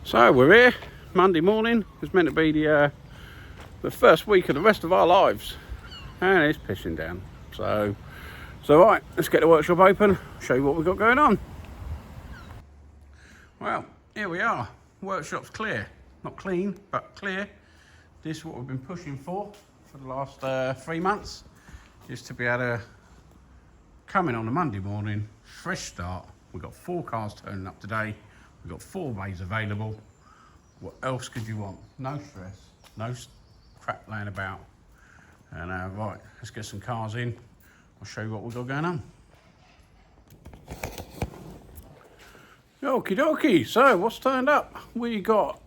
So we're here, Monday morning. It's meant to be the first week of the rest of our lives, and it's pissing down. So right, let's get the workshop open, show you what we've got going on. Well, here we are. Workshop's clear, not clean, but clear. This is what we've been pushing for the last 3 months, is to be able to come in on a Monday morning, fresh start. We've got 4 cars turning up today. We've got 4 bays available. What else could you want? No stress, no crap laying about. And right, let's get some cars in. I'll show you what we've got going on. Okie dokie, so what's turned up? We got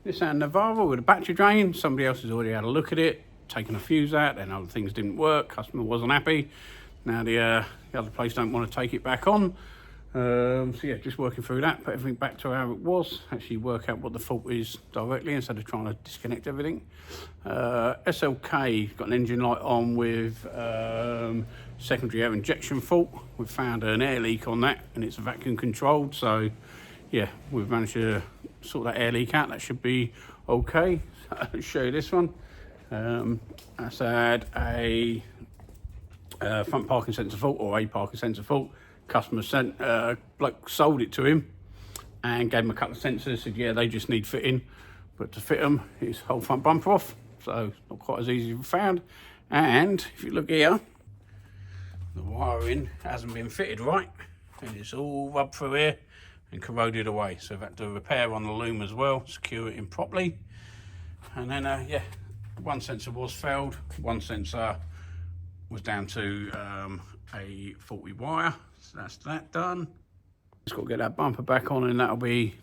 this Navara with a battery drain. Somebody else has already had a look at it, taken a fuse out, then other things didn't work, customer wasn't happy. Now the other place don't want to take it back on. So yeah, just working through that, put everything back to how it was, actually work out what the fault is directly instead of trying to disconnect everything. SLK got an engine light on with secondary air injection fault. We've found an air leak on that and it's vacuum controlled, so yeah, we've managed to sort that air leak out. That should be okay. So I'll show you this one. That's had a front parking sensor fault, or a parking sensor fault. Customer sent bloke sold it to him and gave him a couple of sensors, said yeah, they just need fitting, but to fit them his whole front bumper off, so not quite as easy as we found. And if you look here, the wiring hasn't been fitted right and it's all rubbed through here and corroded away, so we've had to do a repair on the loom as well, secure it in properly. And then yeah, one sensor was failed, one sensor was down to a faulty wire, so that's that done. Just got to get that bumper back on and that'll be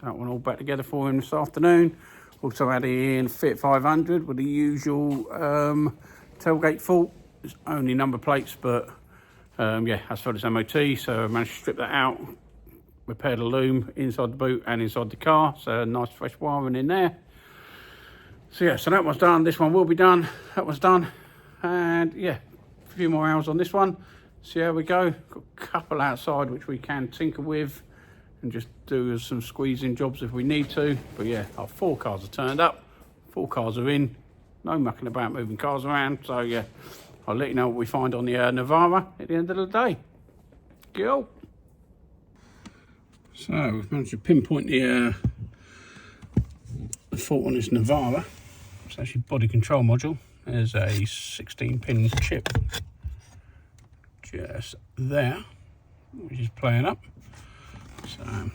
that one all back together for him this afternoon. Also had in Fit 500 with the usual tailgate fault. It's only number plates, but yeah, that's for its MOT, so I managed to strip that out, repair the loom inside the boot and inside the car, so nice fresh wiring in there. So yeah, so that one's done, this one will be done, that one's done, and yeah, a few more hours on this one, see how we go. Got a couple outside which we can tinker with and just do some squeezing jobs if we need to, but yeah, our 4 cars are turned up, 4 cars are in, no mucking about moving cars around, so yeah, I'll let you know what we find on the Navara at the end of the day. Go. So we've managed to pinpoint the fault on this Navara. It's actually body control module. There's a 16-pin chip just there, which is playing up. So let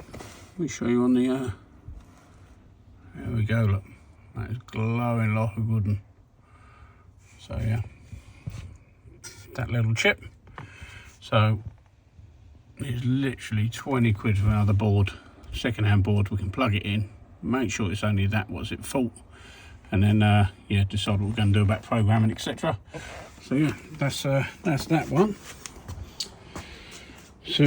me show you on the there we go, look, that is glowing like a good one. So yeah, that little chip, so it's literally 20 quid for another board, second-hand board. We can plug it in, make sure it's only that was at fault, and then yeah, decide what we're going to do about programming, etc. So yeah, that's that one. So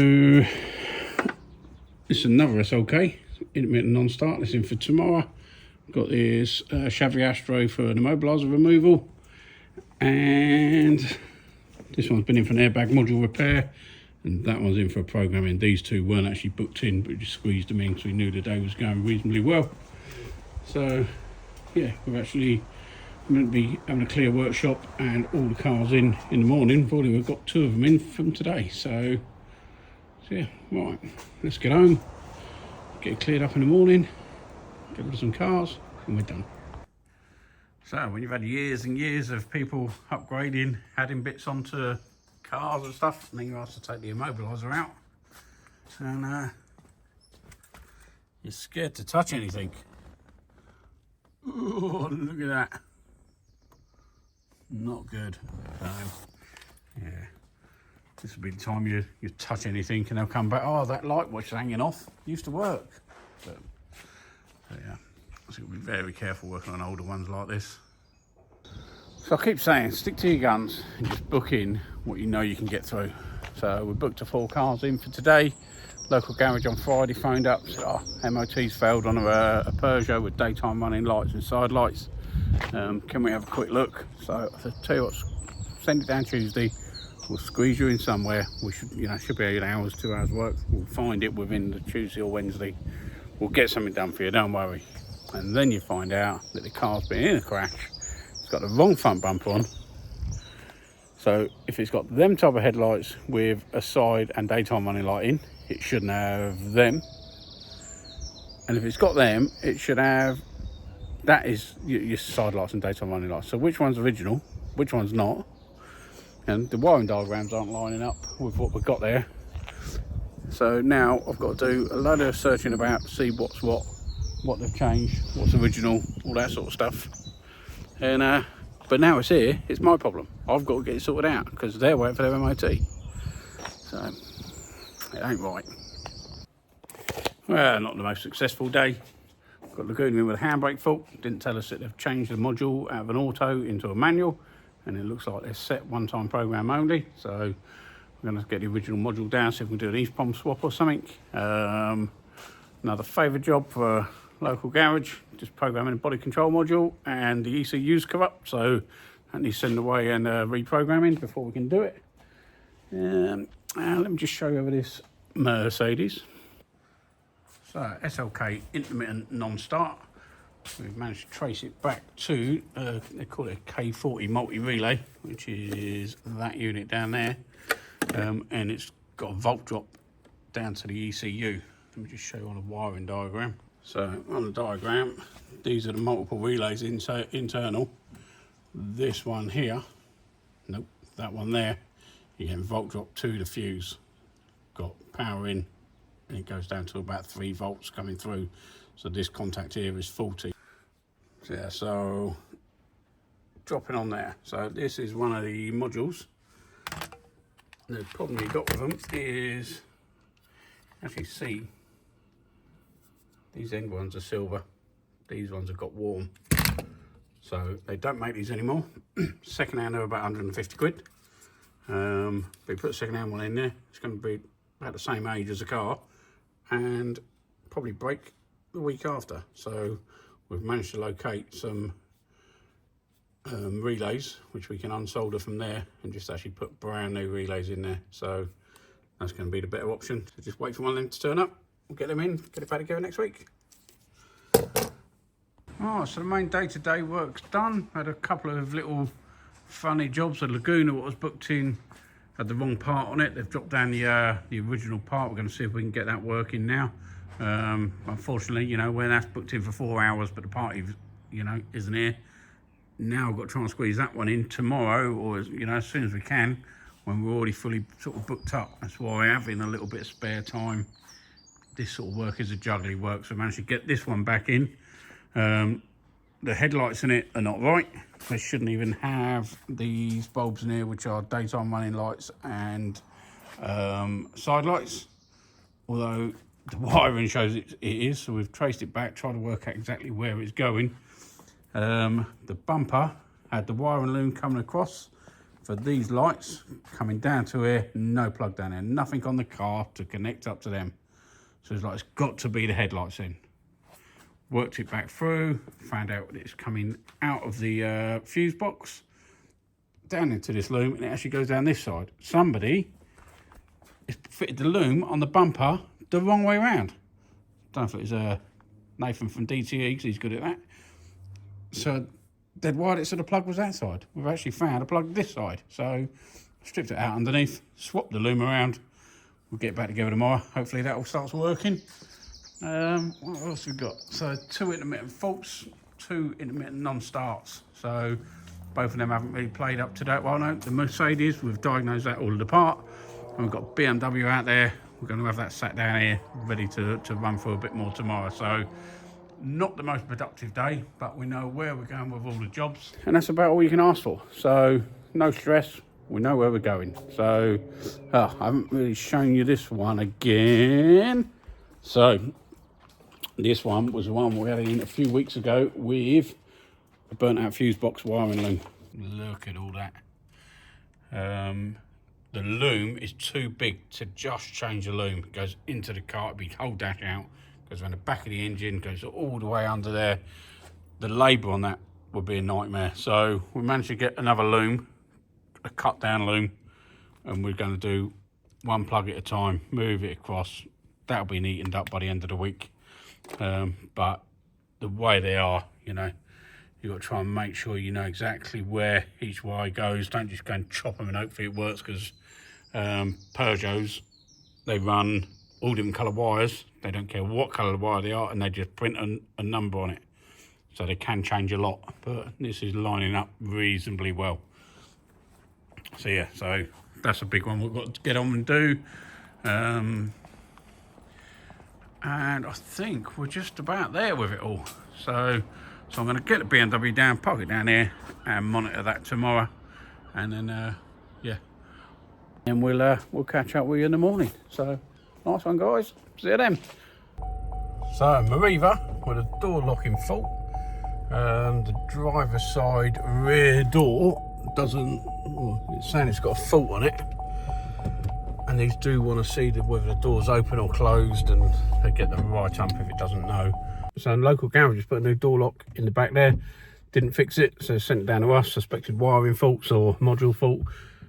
this is another SLK, intermittent non-start. This in for tomorrow. Got this Chevy Astro for an immobiliser removal, and this one's been in for an airbag module repair, and that one's in for programming. These two weren't actually booked in, but we just squeezed them in because we knew the day was going reasonably well. So yeah, we're actually going to be having a clear workshop and all the cars in the morning. We've got 2 of them in from today, so yeah, right, let's get home, get it cleared up in the morning, get rid of some cars, and we're done. So when you've had years and years of people upgrading, adding bits onto cars and stuff, and then you're asked to take the immobiliser out, and you're scared to touch anything. Oh, look at that. Not good. So, yeah, this will be the time you touch anything and they'll come back, oh, that light was hanging off, used to work. So yeah, so you'll be very careful working on older ones like this. So I keep saying, stick to your guns and just book in what you know you can get through. So we booked 4 cars in for today. Local garage on Friday phoned up, said, oh, MOT's failed on a Peugeot with daytime running lights and side lights. Can we have a quick look? So I said, tell you what, send it down Tuesday. We'll squeeze you in somewhere. We should, should be 8 hours, 2 hours work. We'll find it within the Tuesday or Wednesday. We'll get something done for you, don't worry. And then you find out that the car's been in a crash. It's got the wrong front bumper on. So if it's got them type of headlights with a side and daytime running light in, it shouldn't have them. And if it's got them, it should have, that is your side lights and daytime running lights. So which one's original, which one's not? And the wiring diagrams aren't lining up with what we've got there. So now I've got to do a load of searching about to see what's what they've changed, what's original, all that sort of stuff. And but now it's here, it's my problem. I've got to get it sorted out because they're waiting for their MOT. So it ain't right. Well, not the most successful day. Got Laguna in with a handbrake fault. Didn't tell us that they've changed the module out of an auto into a manual, and it looks like they're set one-time program only. So we're going to get the original module down, see if we can do an ESPOM swap or something. Another favour job for a local garage, just programming a body control module, and the ECU's corrupt, so that needs sending away and reprogramming before we can do it. Let me just show you over this Mercedes. So SLK intermittent non-start. We've managed to trace it back to, they call it a K40 multi-relay, which is that unit down there. And it's got a volt drop down to the ECU. Let me just show you on a wiring diagram. So on the diagram, these are the multiple relays internal. This one here, nope, that one there, you get volt drop to the fuse. Got power in, and it goes down to about 3 volts coming through. So this contact here is faulty. So yeah, so dropping on there. So this is one of the modules. The problem you've got with them is, actually see, these end ones are silver, these ones have got warm. So they don't make these anymore. Second hand are about 150 quid. But you put a second hand one in there, it's going to be about the same age as a car and probably break the week after. So we've managed to locate some relays which we can unsolder from there and just actually put brand new relays in there. So that's going to be the better option. So just wait for one of them to turn up, we'll get them in, get it back together next week. Oh, so the main day-to-day work's done. Had a couple of little funny jobs. The Laguna, what was booked in, had the wrong part on it. They've dropped down the original part. We're going to see if we can get that working now. Unfortunately, you know, when that's booked in for 4 hours, but the party, you know, isn't here. Now I've got to try and squeeze that one in tomorrow, or, you know, as soon as we can, when we're already fully sort of booked up. That's why we're having a little bit of spare time. This sort of work is a juggly work, so I managed to get this one back in. The headlights in it are not right. They shouldn't even have these bulbs in here, which are daytime running lights and side lights. Although the wiring shows it is, so we've traced it back, tried to work out exactly where it's going. The bumper had the wiring loom coming across for these lights, coming down to here, no plug down there, nothing on the car to connect up to them. So it's like, it's got to be the headlights in. Worked it back through, found out that it's coming out of the fuse box, down into this loom, and it actually goes down this side. Somebody has fitted the loom on the bumper the wrong way around. Don't know if it was Nathan from DTE, because he's good at that. So they'd wired it so the plug was that side. We've actually found a plug this side. So stripped it out underneath, swapped the loom around. We'll get back together tomorrow. Hopefully that all starts working. What else have we got? So 2 intermittent faults, 2 intermittent non-starts. So both of them haven't really played up to date. Well, no, the Mercedes, we've diagnosed that all apart. And we've got BMW out there. We're going to have that sat down here, ready to run through a bit more tomorrow. So not the most productive day, but we know where we're going with all the jobs. And that's about all you can ask for. So no stress. We know where we're going. So I haven't really shown you this one again. So this one was the one we had in a few weeks ago with a burnt out fuse box wiring loom. Look at all that. The loom is too big to just change the loom. It goes into the car, it'd be whole dash out, goes around the back of the engine, goes all the way under there. The labour on that would be a nightmare. So we managed to get another loom, a cut down loom, and we're going to do 1 plug at a time, move it across. That'll be neatened up by the end of the week. but the way they are, you know, you've got to try and make sure you know exactly where each wire goes. Don't just go and chop them and hopefully it works, because Peugeots, they run all different colour wires. They don't care what colour wire they are, and they just print a number on it. So they can change a lot, but this is lining up reasonably well. So yeah, so that's a big one we've got to get on and do. And I think we're just about there with it all. So I'm going to get the BMW down, park it down here, and monitor that tomorrow. And then, yeah, and we'll catch up with you in the morning. So nice one, guys. See you then. So Mariva with a door locking fault. The driver's side rear door doesn't, it's saying it's got a fault on it, and these do want to see whether the door's open or closed, and they get the right ump if it doesn't know. So local garage just put a new door lock in the back there, didn't fix it, so sent it down to us, suspected wiring faults or module fault.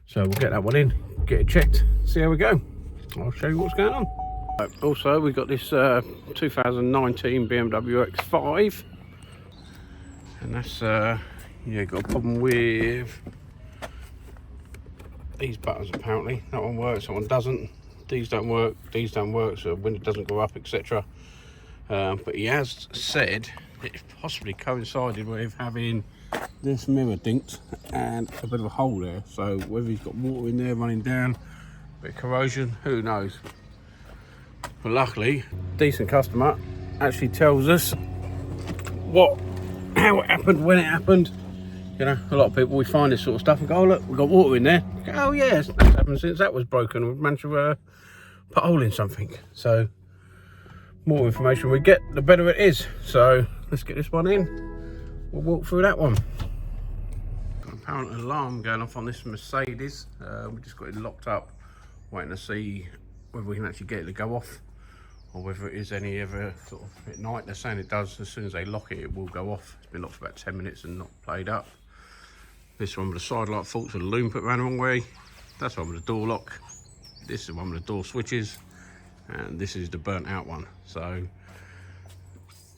So we'll get that one in, get it checked, see how we go. I'll show you what's going on. Also, we've got this 2019 BMW X5, and that's yeah, got a problem with these buttons apparently. That one works, that one doesn't. These don't work, so when it doesn't go up, etc. But he has said it possibly coincided with having this mirror dinked and a bit of a hole there. So whether he's got water in there running down, a bit of corrosion, who knows. But luckily, decent customer actually tells us how it happened, when it happened. You know, a lot of people, we find this sort of stuff and go, oh look, we've got water in there. Go, oh yes, that's happened since that was broken. We've managed to put a hole in something. So more information we get, the better it is. So let's get this one in. We'll walk through that one. Got an apparent alarm going off on this Mercedes. We just got it locked up, waiting to see whether we can actually get it to go off, or whether it is any ever sort of at night. They're saying it does. As soon as they lock it, it will go off. It's been locked for about 10 minutes and not played up. This one with the side light faults, with the loom put around the wrong way. That's one with the door lock. This is the one with the door switches, and this is the burnt out one. So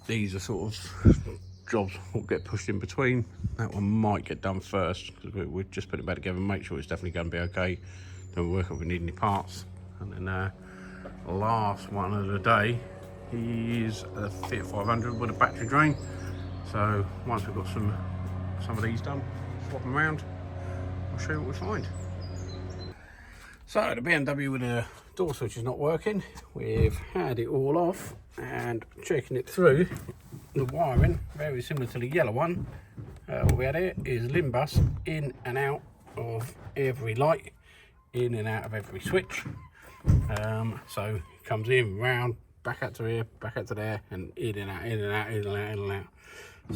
these are sort of jobs will get pushed in between. That one might get done first, because we're just putting it back together and make sure it's definitely going to be okay. Then we'll work out if we need any parts. And then last one of the day is a Fiat 500 with a battery drain. So once we've got some of these done, swap them around, I'll show you what we find. So the BMW with the door switch is not working. We've had it all off and checking it through. The wiring, very similar to the yellow one. What we had here is Limbus in and out of every light, in and out of every switch. So it comes in, round, back out to here, back out to there, and in and out, in and out, in and out, in and out.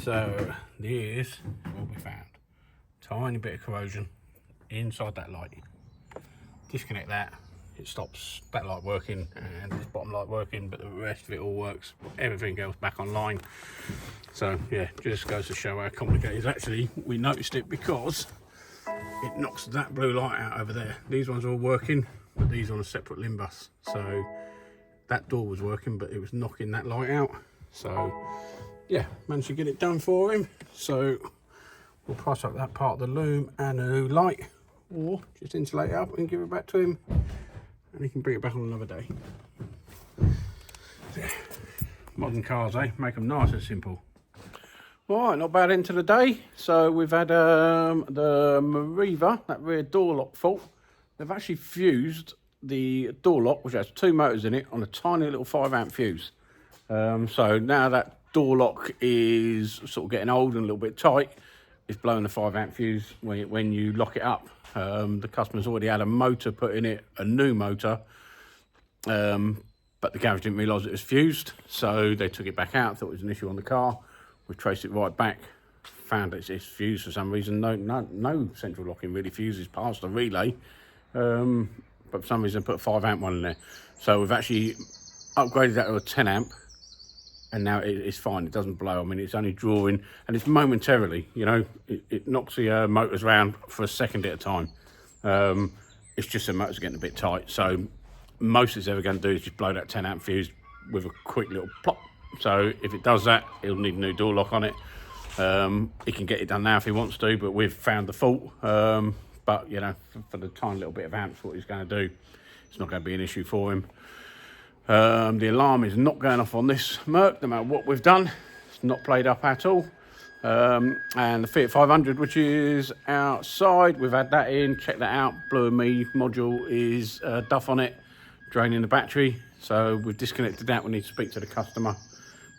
So this is what we found. Tiny bit of corrosion inside that light. Disconnect that, it stops that light working and this bottom light working, but the rest of it all works. Everything else back online. So yeah, just goes to show how complicated it is. Actually, we noticed it because it knocks that blue light out over there. These ones are all working, but these on a separate Limbus. So that door was working, but it was knocking that light out. So yeah, managed to get it done for him. So we'll price up that part of the loom and a new light, or just insulate it up and give it back to him, and he can bring it back on another day. Yeah. Modern cars, eh? Make them nice and simple. All right, not bad into the day. So we've had the Mariva, that rear door lock fault. They've actually fused the door lock, which has 2 motors in it, on a tiny little 5-amp fuse. So now that door lock is sort of getting old and a little bit tight, it's blowing the 5-amp fuse when you lock it up. The customer's already had a motor put in it, a new motor, but the garage didn't realise it was fused, so they took it back out, thought it was an issue on the car. We traced it right back, found it's fused for some reason. No central locking really fuses past the relay, but for some reason put a 5-amp one in there. So we've actually upgraded that to a 10-amp, and now it's fine. It doesn't blow. I mean, it's only drawing, and it's momentarily, you know, it knocks the motors around for a second at a time. It's just the motors getting a bit tight. So most it's ever going to do is just blow that 10-amp fuse with a quick little plop, So if it does that, he'll need a new door lock on it. He can get it done now if he wants to, but we've found the fault. But, you know, for the tiny little bit of amps, what he's going to do, it's not going to be an issue for him. The alarm is not going off on this Merc, no matter what we've done. It's not played up at all. And the Fiat 500, which is outside, we've had that in, checked that out. Blue and Me module is duff on it, draining the battery. So we've disconnected that. We need to speak to the customer.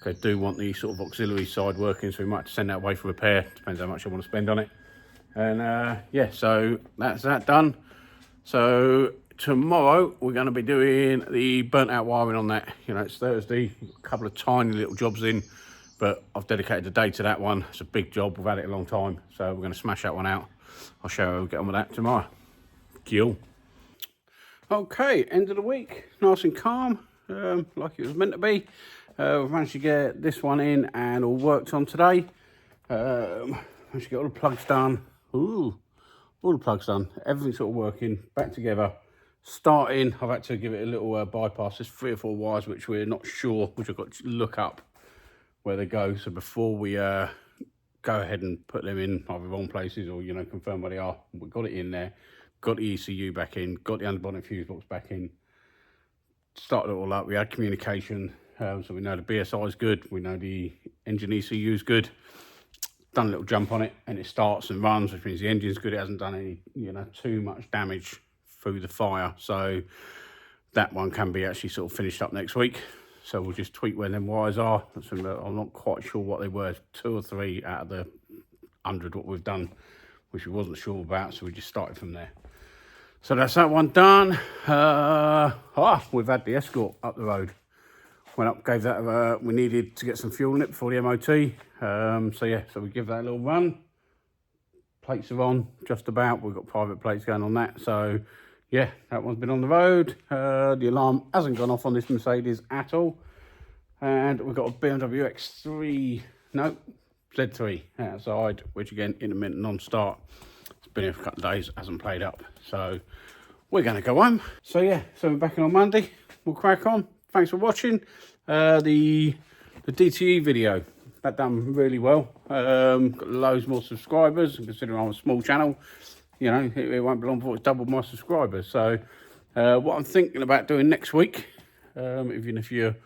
They do want the sort of auxiliary side working, so we might have to send that away for repair. Depends how much I want to spend on it. And yeah, so that's that done. So tomorrow we're going to be doing the burnt out wiring on that. You know, it's Thursday, a couple of tiny little jobs in, but I've dedicated the day to that one. It's a big job, we've had it a long time, so we're going to smash that one out. I'll show you how we get on with that tomorrow. Cool. Okay, end of the week, nice and calm, like it was meant to be. We've managed to get this one in and all worked on today. Managed to get all the plugs done. Ooh, all the plugs done. Everything's sort of working, back together. Starting, I've had to give it a little bypass. There's 3 or 4 wires which we're not sure, which I've got to look up where they go. So before we go ahead and put them in either wrong places or, you know, confirm where they are, we've got it in there, got the ECU back in, got the underbonnet fuse box back in, started it all up. We had communication. So we know the BSI is good, we know the engine ECU is good. Done a little jump on it and it starts and runs, which means the engine's good. It hasn't done any, you know, too much damage through the fire. So that one can be actually sort of finished up next week. So we'll just tweak where them wires are. I'm not quite sure what they were, 2 or 3 out of the 100 what we've done, which we wasn't sure about. So we just started from there. So that's that one done. We've had the Escort up the road. Went up, gave that, we needed to get some fuel in it before the MOT. So yeah, so we give that a little run. Plates are on, just about. We've got private plates going on that. So yeah, that one's been on the road. The alarm hasn't gone off on this Mercedes at all. And we've got a BMW X3, no, Z3 outside, which again, intermittent non-start. It's been here for a couple of days, hasn't played up. So we're gonna go home. So yeah, so we're back in on Monday. We'll crack on. Thanks for watching. The DTE video, that done really well. Got loads more subscribers, and considering I'm a small channel, you know, it won't be long before it's doubled my subscribers. So what I'm thinking about doing next week, even if you're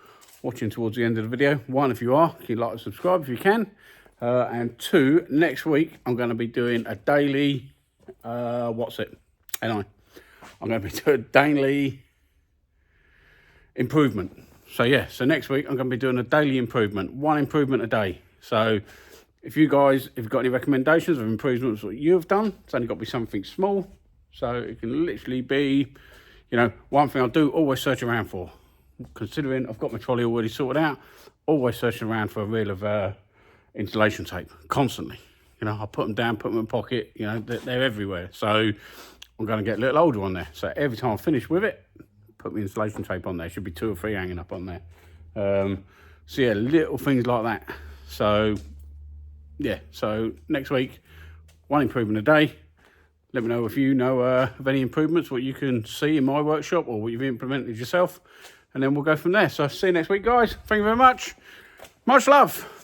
watching towards the end of the video, 1, if you are, can you like and subscribe if you can, and 2, next week I'm going to be doing a daily I'm going to be doing a daily improvement. So yeah, so next week I'm going to be doing a daily improvement, 1 improvement a day. So if you've got any recommendations of improvements that you've done, it's only got to be something small. So it can literally be, you know, one thing I do always search around for. Considering I've got my trolley already sorted out, always searching around for a reel of insulation tape, constantly. You know, I put them down, put them in my pocket, you know, they're everywhere. So I'm going to get a little older on there. So every time I finish with it, put my insulation tape on there. Should be 2 or 3 hanging up on there. So yeah, little things like that. So yeah, so next week, 1 improvement a day. Let me know if you know of any improvements, what you can see in my workshop or what you've implemented yourself. And then we'll go from there. So see you next week, guys. Thank you very much. Much love.